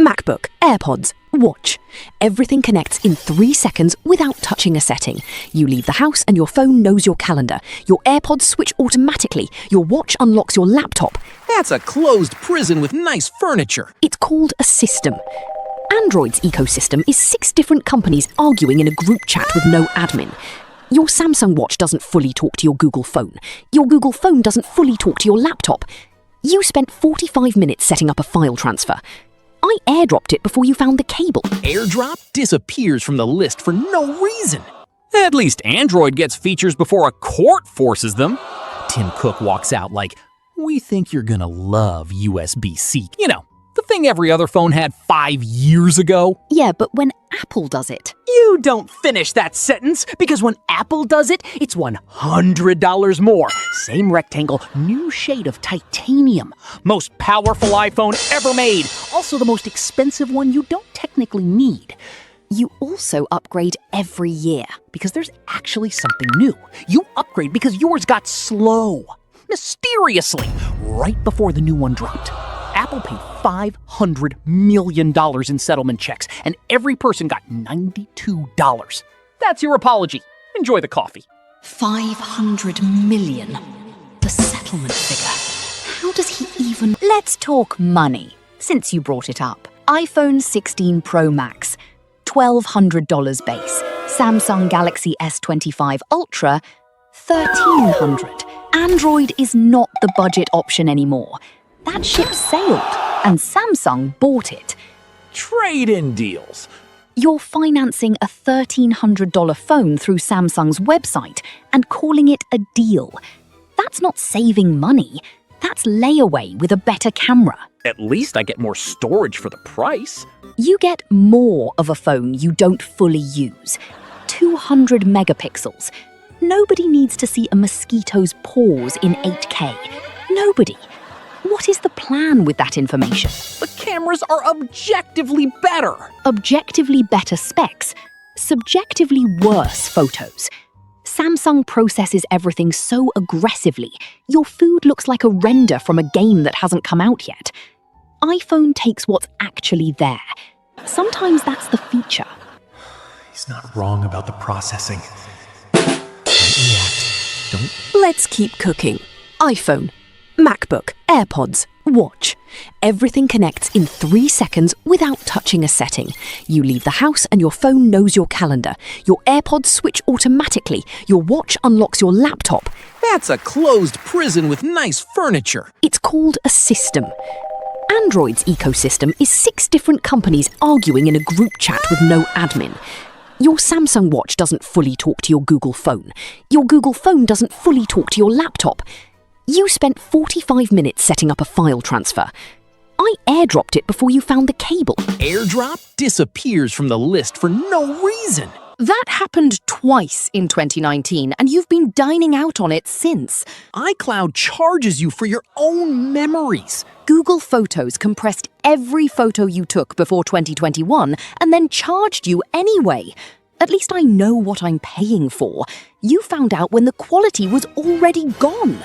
MacBook, AirPods, watch. Everything connects in 3 seconds without touching a setting. You leave the house and your phone knows your calendar. Your AirPods switch automatically. Your watch unlocks your laptop. That's a closed prison with nice furniture. It's called a system. Android's ecosystem is 6 different companies arguing in a group chat with no admin. Your Samsung watch doesn't fully talk to your Google phone. Your Google phone doesn't fully talk to your laptop. You spent 45 minutes setting up a file transfer. I airdropped it before you found the cable. AirDrop disappears from the list for no reason. At least Android gets features before a court forces them. Tim Cook walks out like, "We think you're gonna love USB-C." You know, the thing every other phone had 5 years ago. Yeah, but when Apple does it. You don't finish that sentence, because when Apple does it, it's $100 more. Same rectangle, new shade of titanium. Most powerful iPhone ever made. Also the most expensive one you don't technically need. You also upgrade every year. Because there's actually something new. You upgrade because yours got slow. Mysteriously, right before the new one dropped. Apple paid $500 million in settlement checks, and every person got $92. That's your apology. Enjoy the coffee. 500 million. The settlement figure. How does he even... Let's talk money, since you brought it up. iPhone 16 Pro Max, $1,200 base. Samsung Galaxy S25 Ultra, $1,300. Android is not the budget option anymore. That ship sailed, and Samsung bought it. Trade-in deals. You're financing a $1,300 phone through Samsung's website and calling it a deal. That's not saving money. That's layaway with a better camera. At least I get more storage for the price. You get more of a phone you don't fully use. 200 megapixels. Nobody needs to see a mosquito's paws in 8K. Nobody. What is the plan with that information? The cameras are objectively better. Objectively better specs, subjectively worse photos. Samsung processes everything so aggressively, your food looks like a render from a game that hasn't come out yet. iPhone takes what's actually there. Sometimes that's the feature. He's not wrong about the processing. Don't react. Don't... Let's keep cooking. iPhone, MacBook, AirPods, watch. Everything connects in 3 seconds without touching a setting. You leave the house and your phone knows your calendar. Your AirPods switch automatically. Your watch unlocks your laptop. That's a closed prison with nice furniture. It's called a system. Android's ecosystem is 6 different companies arguing in a group chat with no admin. Your Samsung watch doesn't fully talk to your Google phone. Your Google phone doesn't fully talk to your laptop. You spent 45 minutes setting up a file transfer. I airdropped it before you found the cable. AirDrop disappears from the list for no reason. That happened twice in 2019, and you've been dining out on it since. iCloud charges you for your own memories. Google Photos compressed every photo you took before 2021 and then charged you anyway. At least I know what I'm paying for. You found out when the quality was already gone.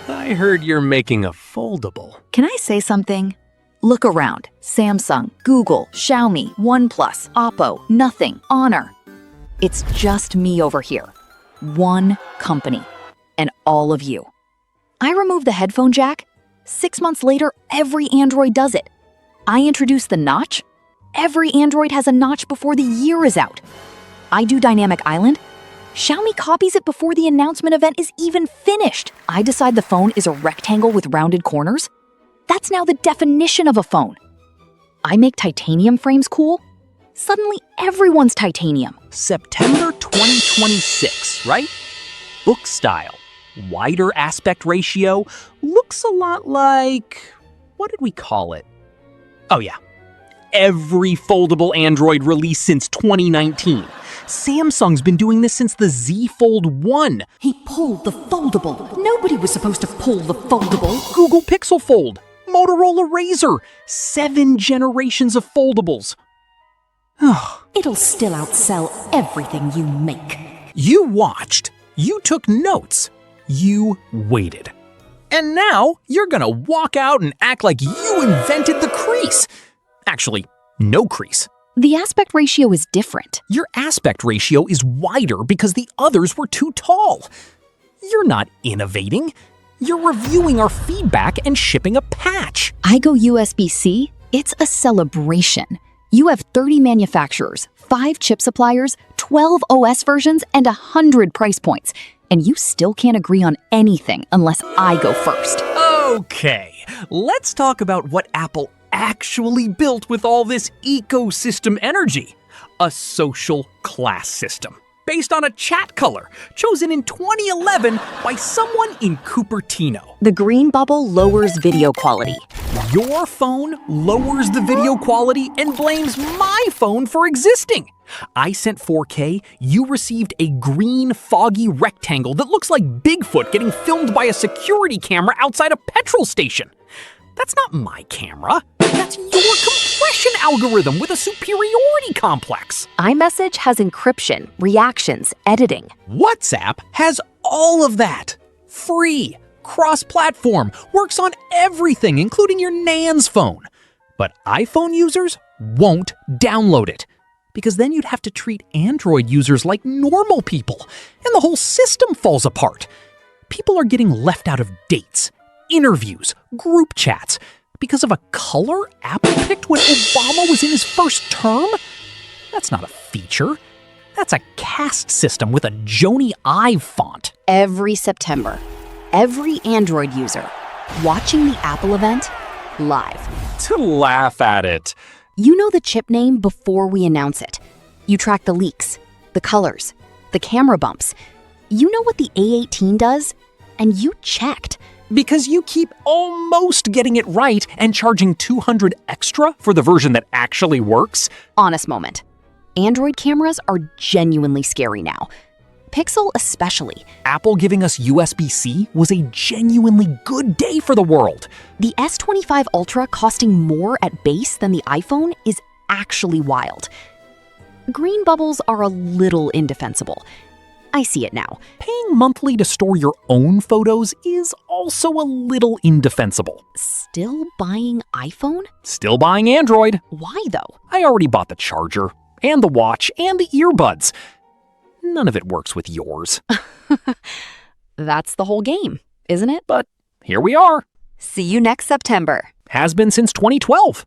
I heard you're making a foldable. Can I say something? Look around. Samsung, Google, Xiaomi, OnePlus, Oppo, nothing, Honor. It's just me over here. One company. And all of you. I removed the headphone jack. 6 months later, every Android does it. I introduced the notch. Every Android has a notch before the year is out. I do Dynamic Island. Xiaomi copies it before the announcement event is even finished. I decide the phone is a rectangle with rounded corners. That's now the definition of a phone. I make titanium frames cool. Suddenly, everyone's titanium. September 2026, right? Book style. Wider aspect ratio. Looks a lot like... what did we call it? Oh yeah. Every foldable Android release since 2019. Samsung's been doing this since the Z Fold 1. He pulled the foldable. Nobody was supposed to pull the foldable. Google Pixel Fold. Motorola Razr. 7 generations of foldables. It'll still outsell everything you make. You watched. You took notes. You waited. And now you're gonna walk out and act like you invented the crease. Actually, no crease. The aspect ratio is different. Your aspect ratio is wider because the others were too tall. You're not innovating. You're reviewing our feedback and shipping a patch. I go USBC, it's a celebration. You have 30 manufacturers, 5 chip suppliers, 12 OS versions, and 100 price points. And you still can't agree on anything unless I go first. Okay, let's talk about what Apple actually built with all this ecosystem energy. A social class system based on a chat color chosen in 2011 by someone in Cupertino. The green bubble lowers video quality. Your phone lowers the video quality and blames my phone for existing. I sent 4K, you received a green foggy rectangle that looks like Bigfoot getting filmed by a security camera outside a petrol station. That's not my camera. That's your compression algorithm with a superiority complex. iMessage has encryption, reactions, editing. WhatsApp has all of that. Free, cross-platform, works on everything, including your Nan's phone. But iPhone users won't download it, because then you'd have to treat Android users like normal people, and the whole system falls apart. People are getting left out of dates, interviews, group chats, because of a color Apple picked when Obama was in his first term? That's not a feature. That's a caste system with a Joni Ive font. Every September, every Android user watching the Apple event live. To laugh at it. You know the chip name before we announce it. You track the leaks, the colors, the camera bumps. You know what the A18 does? And you checked. Because you keep almost getting it right and charging $200 extra for the version that actually works. Honest moment. Android cameras are genuinely scary now. Pixel especially. Apple giving us USB-C was a genuinely good day for the world. The S25 Ultra costing more at base than the iPhone is actually wild. Green bubbles are a little indefensible. I see it now. Paying monthly to store your own photos is also a little indefensible. Still buying iPhone? Still buying Android. Why though? I already bought the charger, and the watch, and the earbuds. None of it works with yours. That's the whole game, isn't it? But here we are. See you next September. Has been since 2012.